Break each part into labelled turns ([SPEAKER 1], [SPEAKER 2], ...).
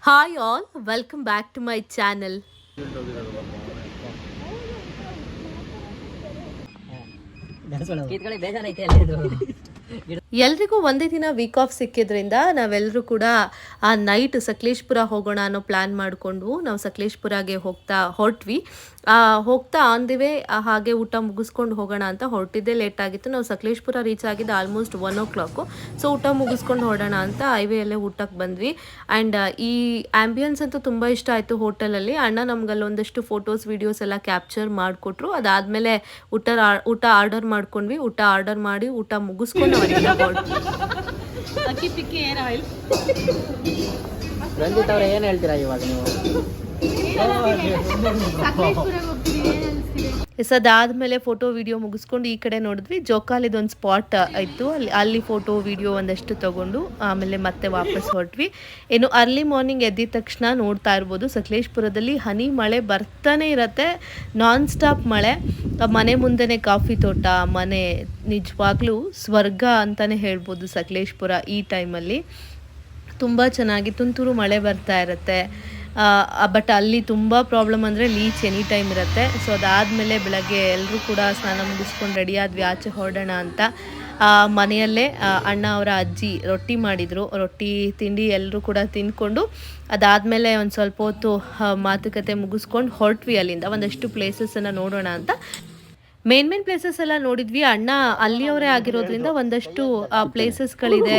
[SPEAKER 1] Hi all, welcome back to my channel. ಎಲ್ರಿಗೂ ಒಂದೇ ದಿನ ವೀಕ್ ಆಫ್ ಸಿಕ್ಕಿದ್ರಿಂದ ನಾವೆಲ್ಲರೂ ಕೂಡ ಆ ನೈಟ್ ಸಕಲೇಶ್ಪುರ ಹೋಗೋಣ ಅನ್ನೋ ಪ್ಲ್ಯಾನ್ ಮಾಡಿಕೊಂಡು ನಾವು ಸಕಲೇಶ್ಪುರಗೆ ಹೊರಟ್ವಿ. ಹೋಗ್ತಾ ಆನ್ ದಿ ವೇ ಹಾಗೆ ಊಟ ಮುಗಿಸ್ಕೊಂಡು ಹೋಗೋಣ ಅಂತ ಹೊರಟಿದ್ದೆ. ಲೇಟ್ ಆಗಿತ್ತು. ನಾವು ಸಕಲೇಶ್ಪುರ ರೀಚ್ ಆಗಿದ್ದು ಆಲ್ಮೋಸ್ಟ್ 1 o'clock. ಸೊ ಊಟ ಮುಗಿಸ್ಕೊಂಡು ಹೊರಡೋಣ ಅಂತ ಹೈವೇಯಲ್ಲೇ ಊಟಕ್ಕೆ ಬಂದ್ವಿ. ಆ್ಯಂಡ್ ಈ ಆ್ಯಂಬಿಯನ್ಸ್ ಅಂತೂ ತುಂಬ ಇಷ್ಟ ಆಯಿತು ಹೋಟೆಲಲ್ಲಿ. ಅಣ್ಣ ನಮ್ಗಲ್ಲೊಂದಷ್ಟು ಫೋಟೋಸ್ ವೀಡಿಯೋಸ್ ಎಲ್ಲ ಕ್ಯಾಪ್ಚರ್ ಮಾಡಿಕೊಟ್ರು. ಅದಾದಮೇಲೆ ಊಟ ಆರ್ಡರ್ ಮಾಡ್ಕೊಂಡ್ವಿ. ಊಟ ಆರ್ಡರ್ ಮಾಡಿ ಊಟ ಮುಗಿಸ್ಕೊಂಡು
[SPEAKER 2] ಅಕ್ಕಿ ಪಿಕ್ಕಿ ಏನು
[SPEAKER 3] ರಂಜಿತ್ ಅವ್ರೆ ಏನು ಹೇಳ್ತೀರಾ ಇವಾಗ ನೀವು?
[SPEAKER 1] ಅದಾದ್ಮೇಲೆ ಫೋಟೋ ವಿಡಿಯೋ ಮುಗಿಸ್ಕೊಂಡು ಈ ಕಡೆ ನೋಡಿದ್ವಿ. ಜೋಕಾಲಿದೊಂದು ಸ್ಪಾಟ್ ಇತ್ತು. ಅಲ್ಲಿ ಫೋಟೋ ವಿಡಿಯೋ ಒಂದಷ್ಟು ತಗೊಂಡು ಆಮೇಲೆ ಮತ್ತೆ ವಾಪಸ್ ಹೊರಟ್ವಿ. ಏನು ಅರ್ಲಿ ಮಾರ್ನಿಂಗ್ ಎದ್ದಿದ ತಕ್ಷಣ ನೋಡ್ತಾ ಇರ್ಬೋದು ಸಕಲೇಶ್ಪುರದಲ್ಲಿ ಹನಿ ಮಳೆ ಬರ್ತಾನೆ ಇರತ್ತೆ. ನಾನ್ ಸ್ಟಾಪ್ ಮಳೆ. ಮನೆ ಮುಂದೆನೆ ಕಾಫಿ ತೋಟ, ಮನೆ, ನಿಜವಾಗ್ಲೂ ಸ್ವರ್ಗ ಅಂತಾನೆ ಹೇಳ್ಬೋದು ಸಕಲೇಶ್ಪುರ ಈ ಟೈಮಲ್ಲಿ. ತುಂಬ ಚೆನ್ನಾಗಿ ತುಂತುರು ಮಳೆ ಬರ್ತಾ ಇರುತ್ತೆ. ಬಟ್ ಅಲ್ಲಿ ತುಂಬ ಪ್ರಾಬ್ಲಮ್ ಅಂದರೆ ಲೀಚ್ ಎನಿ ಟೈಮ್ ಇರುತ್ತೆ. ಸೊ ಅದಾದಮೇಲೆ ಬೆಳಗ್ಗೆ ಎಲ್ಲರೂ ಕೂಡ ಸ್ನಾನ ಮುಗಿಸ್ಕೊಂಡು ರೆಡಿ ಆದ್ವಿ ಆಚೆ ಹೊರಡೋಣ ಅಂತ. ಮನೆಯಲ್ಲೇ ಅಣ್ಣ ಅವರ ಅಜ್ಜಿ ರೊಟ್ಟಿ ಮಾಡಿದರು. ರೊಟ್ಟಿ ತಿಂಡಿ ಎಲ್ಲರೂ ಕೂಡ ತಿಂದ್ಕೊಂಡು ಅದಾದಮೇಲೆ ಒಂದು ಸ್ವಲ್ಪ ಹೊತ್ತು ಮಾತುಕತೆ ಮುಗಿಸ್ಕೊಂಡು ಹೊರಟ್ವಿ. ಅಲ್ಲಿಂದ ಒಂದಷ್ಟು ಪ್ಲೇಸಸನ್ನು ನೋಡೋಣ ಅಂತ. ಮೇನ್ ಪ್ಲೇಸಸ್ ಎಲ್ಲ ನೋಡಿದ್ವಿ. ಅಣ್ಣ ಅಲ್ಲಿಯವರೇ ಆಗಿರೋದ್ರಿಂದ ಒಂದಷ್ಟು ಪ್ಲೇಸಸ್ಗಳಿದೆ,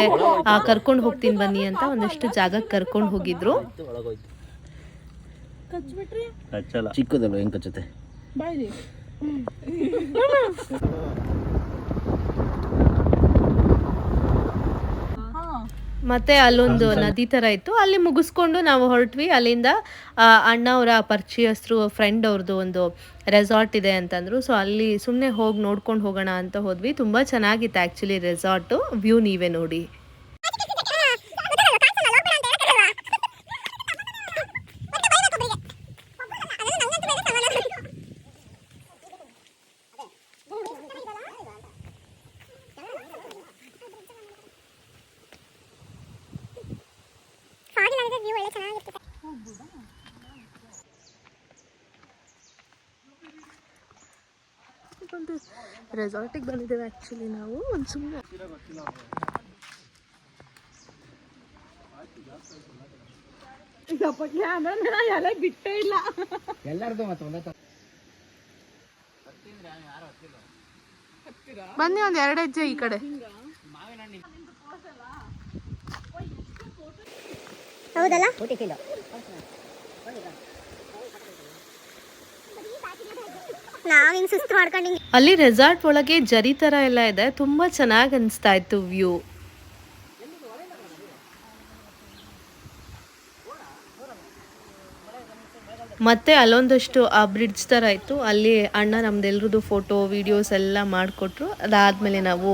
[SPEAKER 1] ಕರ್ಕೊಂಡು ಹೋಗ್ತೀನಿ ಬನ್ನಿ ಅಂತ ಒಂದಷ್ಟು ಜಾಗಕ್ಕೆ ಕರ್ಕೊಂಡು ಹೋಗಿದ್ರು.
[SPEAKER 3] ಚಿಕ್ಕದಲ್ಲ ಹೆಂಗ್ ಕಚ್ಚುತ್ತೆ?
[SPEAKER 1] ಮತ್ತೆ ಅಲ್ಲೊಂದು ನದಿ ಥರ ಇತ್ತು. ಅಲ್ಲಿ ಮುಗಿಸ್ಕೊಂಡು ನಾವು ಹೊರಟ್ವಿ. ಅಲ್ಲಿಂದ ಅಣ್ಣ ಅವರ ಪರಿಚಯಸ್ಥರು ಫ್ರೆಂಡ್ ಅವ್ರದ್ದು ಒಂದು ರೆಸಾರ್ಟ್ ಇದೆ ಅಂತಂದರು. ಸೊ ಅಲ್ಲಿ ಸುಮ್ಮನೆ ಹೋಗಿ ನೋಡ್ಕೊಂಡು ಹೋಗೋಣ ಅಂತ ಹೋದ್ವಿ. ತುಂಬ ಚೆನ್ನಾಗಿತ್ತು ಆ್ಯಕ್ಚುಲಿ ರೆಸಾರ್ಟು. ವ್ಯೂ ನೀವೇ ನೋಡಿ. ಒಂದು ರೆಸಾರ್ಟಿಗೆ ಬಂದಿದ್ದೇವೆ ಆ್ಯಕ್ಚುಲಿ ನಾವು. ಒಂದು ಸುಮ್ಮನೆ
[SPEAKER 2] ಎಲ್ಲ ಬಿಟ್ಟೇ ಇಲ್ಲ
[SPEAKER 3] ಎಲ್ಲರದು
[SPEAKER 1] ಬನ್ನಿ ಒಂದು 2 ಹೆಜ್ಜೆ ಈ ಕಡೆ.
[SPEAKER 2] ಹೌದಲ್ಲ?
[SPEAKER 1] ಅಲ್ಲಿ ರೆಸಾರ್ಟ್ ಒಳಗೆ ಜರಿ ತರ ಎಲ್ಲ ಇದೆ. ತುಂಬಾ ಚೆನ್ನಾಗಿ ಅನಿಸ್ತಾ ಇತ್ತು ವ್ಯೂ. ಮತ್ತೆ ಅಲ್ಲೊಂದಷ್ಟು ಆ ಬ್ರಿಡ್ಜ್ ಥರ ಇತ್ತು. ಅಲ್ಲಿ ಅಣ್ಣ ನಮ್ದೆಲ್ರದ್ದು ಫೋಟೋ ವಿಡಿಯೋಸ್ ಎಲ್ಲ ಮಾಡಿಕೊಟ್ರು. ಅದಾದಮೇಲೆ ನಾವು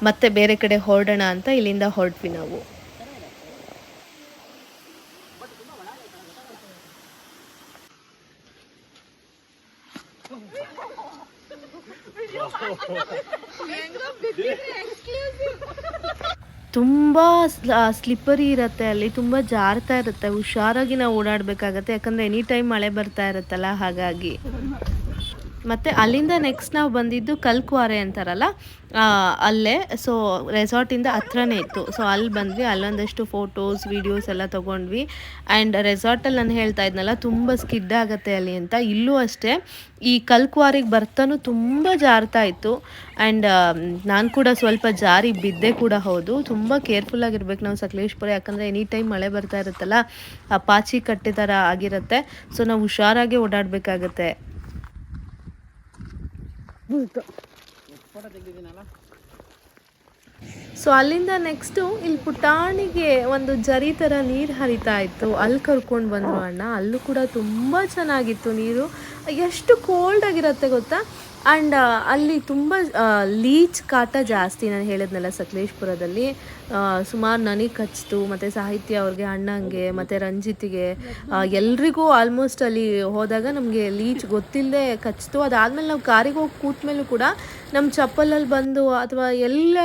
[SPEAKER 1] ಮತ್ತೆ ಬೇರೆ ಕಡೆ ಹೊರಡೋಣ ಅಂತ ಇಲ್ಲಿಂದ ಹೊರಟ್ವಿ ನಾವು. ತುಂಬ ಸ್ಲಿಪ್ಪರಿ ಇರುತ್ತೆ ಅಲ್ಲಿ, ತುಂಬ ಜಾರ್ತಾ ಇರುತ್ತೆ. ಹುಷಾರಾಗಿ ನಾವು ಓಡಾಡಬೇಕಾಗತ್ತೆ, ಯಾಕಂದರೆ ಎನಿ ಟೈಮ್ ಮಳೆ ಬರ್ತಾ ಇರುತ್ತಲ್ಲ, ಹಾಗಾಗಿ. ಮತ್ತು ಅಲ್ಲಿಂದ ನೆಕ್ಸ್ಟ್ ನಾವು ಬಂದಿದ್ದು ಕಲ್ಕುವಾರೆ ಅಂತಾರಲ್ಲ ಅಲ್ಲೇ. ಸೊ ರೆಸಾರ್ಟಿಂದ ಹತ್ರನೇ ಇತ್ತು. ಸೊ ಅಲ್ಲಿ ಬಂದ್ವಿ. ಅಲ್ಲೊಂದಷ್ಟು ಫೋಟೋಸ್ ವಿಡಿಯೋಸ್ ಎಲ್ಲ ತೊಗೊಂಡ್ವಿ. ಆ್ಯಂಡ್ ರೆಸಾರ್ಟಲ್ಲಿ ನಾನು ಹೇಳ್ತಾ ಇದ್ನಲ್ಲ ತುಂಬ ಸ್ಕಿಡ್ ಆಗುತ್ತೆ ಅಲ್ಲಿ ಅಂತ. ಇಲ್ಲೂ ಅಷ್ಟೇ ಈ ಕಲ್ಕುವಾರಿಗೆ ಬರ್ತಾನೂ ತುಂಬ ಜಾರ್ತಾ ಇತ್ತು. ಆ್ಯಂಡ್ ನಾನು ಕೂಡ ಸ್ವಲ್ಪ ಜಾರಿ ಬಿದ್ದೆ ಕೂಡ ಹೌದು. ತುಂಬ ಕೇರ್ಫುಲ್ಲಾಗಿರ್ಬೇಕು ನಾವು ಸಕಲೇಶ್ಪುರ, ಯಾಕಂದರೆ ಎನಿ ಟೈಮ್ ಮಳೆ ಬರ್ತಾ ಇರುತ್ತಲ್ಲ, ಪಾಚಿ ಕಟ್ಟೆ ಥರ ಆಗಿರುತ್ತೆ. ಸೊ ನಾವು ಹುಷಾರಾಗಿ ಓಡಾಡಬೇಕಾಗತ್ತೆ. ಸೊ ಅಲ್ಲಿಂದ ನೆಕ್ಸ್ಟು ಇಲ್ಲಿ ಪುಟಾಣಿಗೆ ಒಂದು ಜರಿ ಥರ ನೀರು ಹರಿತಾ ಇತ್ತು. ಅಲ್ಲಿ ಕರ್ಕೊಂಡು ಬಂದರು ಅಣ್ಣ. ಅಲ್ಲೂ ಕೂಡ ತುಂಬ ಚೆನ್ನಾಗಿತ್ತು ನೀರು. ಎಷ್ಟು ಕೋಲ್ಡ್ ಆಗಿರುತ್ತೆ ಗೊತ್ತಾ. ಆ್ಯಂಡ್ ಅಲ್ಲಿ ತುಂಬ ಲೀಚ್ ಕಾಟ ಜಾಸ್ತಿ. ನಾನು ಹೇಳಿದ್ನಲ್ಲ ಸಕಲೇಶ್ಪುರದಲ್ಲಿ ಸುಮಾರು ನನಗೆ ಕಚ್ಚಿತು, ಮತ್ತು ಸಾಹಿತ್ಯ ಅವ್ರಿಗೆ, ಅಣ್ಣಂಗೆ ಮತ್ತು ರಂಜಿತಿಗೆ, ಎಲ್ರಿಗೂ ಆಲ್ಮೋಸ್ಟ್ ಅಲ್ಲಿ ಹೋದಾಗ ನಮಗೆ ಲೀಚ್ ಗೊತ್ತಿಲ್ಲದೆ ಕಚ್ಚಿತು. ಅದಾದಮೇಲೆ ನಾವು ಕಾರಿಗೆ ಹೋಗಿ ಕೂತ ಮೇಲೂ ಕೂಡ ನಮ್ಮ ಚಪ್ಪಲಲ್ಲಿ ಬಂದು ಅಥವಾ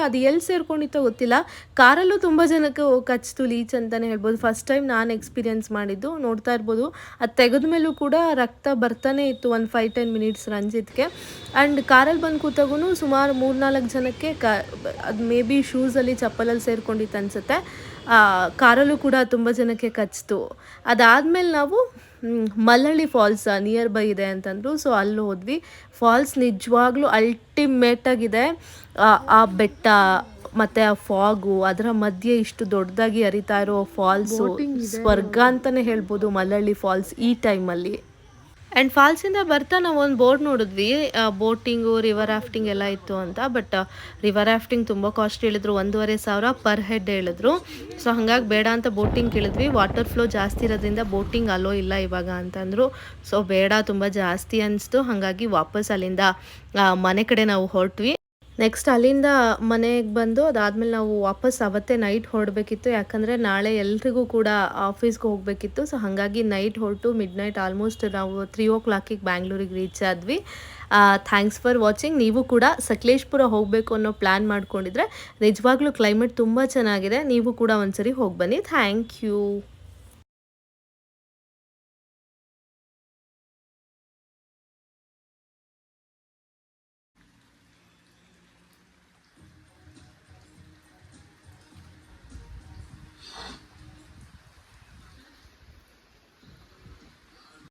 [SPEAKER 1] ಅದು ಎಲ್ಲಿ ಸೇರ್ಕೊಂಡಿತ್ತೋ ಗೊತ್ತಿಲ್ಲ, ಕಾರಲ್ಲೂ ತುಂಬ ಜನಕ್ಕೆ ಕಚ್ಚಿತು ಲೀಚ್ ಅಂತಲೇ ಹೇಳ್ಬೋದು. ಫಸ್ಟ್ ಟೈಮ್ ನಾನು ಎಕ್ಸ್ಪೀರಿಯೆನ್ಸ್ ಮಾಡಿದ್ದು. ನೋಡ್ತಾ ಇರ್ಬೋದು, ಅದು ತೆಗೆದ ಮೇಲೂ ಕೂಡ ರಕ್ತ ಬರ್ತಾನೆ ಇತ್ತು ಒಂದು 5-10 ಮಿನಿಟ್ಸ್ ರಂಜಿತ್ಗೆ. ಆ್ಯಂಡ್ ಕಾರಲ್ಲಿ ಬಂದು ಕೂತಾಗೂ ಸುಮಾರು 3-4 ಜನಕ್ಕೆ ಅದು ಮೇ ಬಿ ಶೂಸಲ್ಲಿ ಚಪ್ಪಲಲ್ಲಿ ಸೇರ್ಕೊಂಡಿತ್ತು ಅನಿಸುತ್ತೆ. ಕಾರಲ್ಲೂ ಕೂಡ ತುಂಬ ಜನಕ್ಕೆ ಕಚ್ಚಿತು. ಅದಾದಮೇಲೆ ನಾವು ಮಲ್ಲಳ್ಳಿ ಫಾಲ್ಸ್ ನಿಯರ್ ಬೈ ಇದೆ ಅಂತಂದರು. ಸೊ ಅಲ್ಲಿ ಹೋದ್ವಿ. ಫಾಲ್ಸ್ ನಿಜವಾಗ್ಲೂ ಅಲ್ಟಿಮೇಟಾಗಿದೆ. ಆ ಬೆಟ್ಟ ಮತ್ತು ಆ ಫಾಗು, ಅದರ ಮಧ್ಯೆ ಇಷ್ಟು ದೊಡ್ಡದಾಗಿ ಹರಿತಾ ಇರೋ ಫಾಲ್ಸು ಸ್ವರ್ಗ ಅಂತಲೇ ಹೇಳ್ಬೋದು ಮಲ್ಲಳ್ಳಿ ಫಾಲ್ಸ್ ಈ ಟೈಮಲ್ಲಿ. ಆ್ಯಂಡ್ ಫಾಲ್ಸಿಂದ ಬರ್ತಾ ನಾವು ಒಂದು ಬೋರ್ಡ್ ನೋಡಿದ್ವಿ, ಬೋಟಿಂಗು, ರಿವರ್ ರಾಫ್ಟಿಂಗ್ ಎಲ್ಲ ಇತ್ತು ಅಂತ. ಬಟ್ ರಿವರ್ ರಾಫ್ಟಿಂಗ್ ತುಂಬ ಕಾಸ್ಟ್ ಹೇಳಿದ್ರು, 1,500 ಪರ್ ಹೆಡ್ ಹೇಳಿದ್ರು. ಸೊ ಹಾಗಾಗಿ ಬೇಡ ಅಂತ ಬೋಟಿಂಗ್ ಕೇಳಿದ್ವಿ. ವಾಟರ್ ಫ್ಲೋ ಜಾಸ್ತಿ ಇರೋದ್ರಿಂದ ಬೋಟಿಂಗ್ ಅಲೋ ಇಲ್ಲ ಇವಾಗ ಅಂತಂದರು. ಸೊ ಬೇಡ, ತುಂಬ ಜಾಸ್ತಿ ಅನಿಸ್ತು. ಹಾಗಾಗಿ ವಾಪಸ್ ಅಲ್ಲಿಂದ ಮನೆ ಕಡೆ ನಾವು ಹೊರಟ್ವಿ. ನೆಕ್ಸ್ಟ್ ಅಲ್ಲಿಂದ ಮನೆಗೆ ಬಂದು ಅದಾದಮೇಲೆ ನಾವು ವಾಪಸ್ ಅವತ್ತೇ ನೈಟ್ ಹೊರಡಬೇಕಿತ್ತು. ಯಾಕಂದರೆ ನಾಳೆ ಎಲ್ರಿಗೂ ಕೂಡ ಆಫೀಸ್ಗೆ ಹೋಗಬೇಕಿತ್ತು. ಸೊ ಹಾಗಾಗಿ ನೈಟ್ ಹೊರಟು ಮಿಡ್ ನೈಟ್ ಆಲ್ಮೋಸ್ಟ್ ನಾವು 3 o'clock ಬ್ಯಾಂಗ್ಳೂರಿಗೆ ರೀಚ್ ಆದ್ವಿ. Thanks for watching. ನೀವು ಕೂಡ ಸಕಲೇಶ್ಪುರ ಹೋಗಬೇಕು ಅನ್ನೋ ಪ್ಲ್ಯಾನ್ ಮಾಡ್ಕೊಂಡಿದ್ರೆ ನಿಜವಾಗ್ಲೂ ಕ್ಲೈಮೇಟ್ ತುಂಬ ಚೆನ್ನಾಗಿದೆ. ನೀವು ಕೂಡ ಒಂದ್ಸರಿ ಹೋಗಿ ಬನ್ನಿ. Thank you.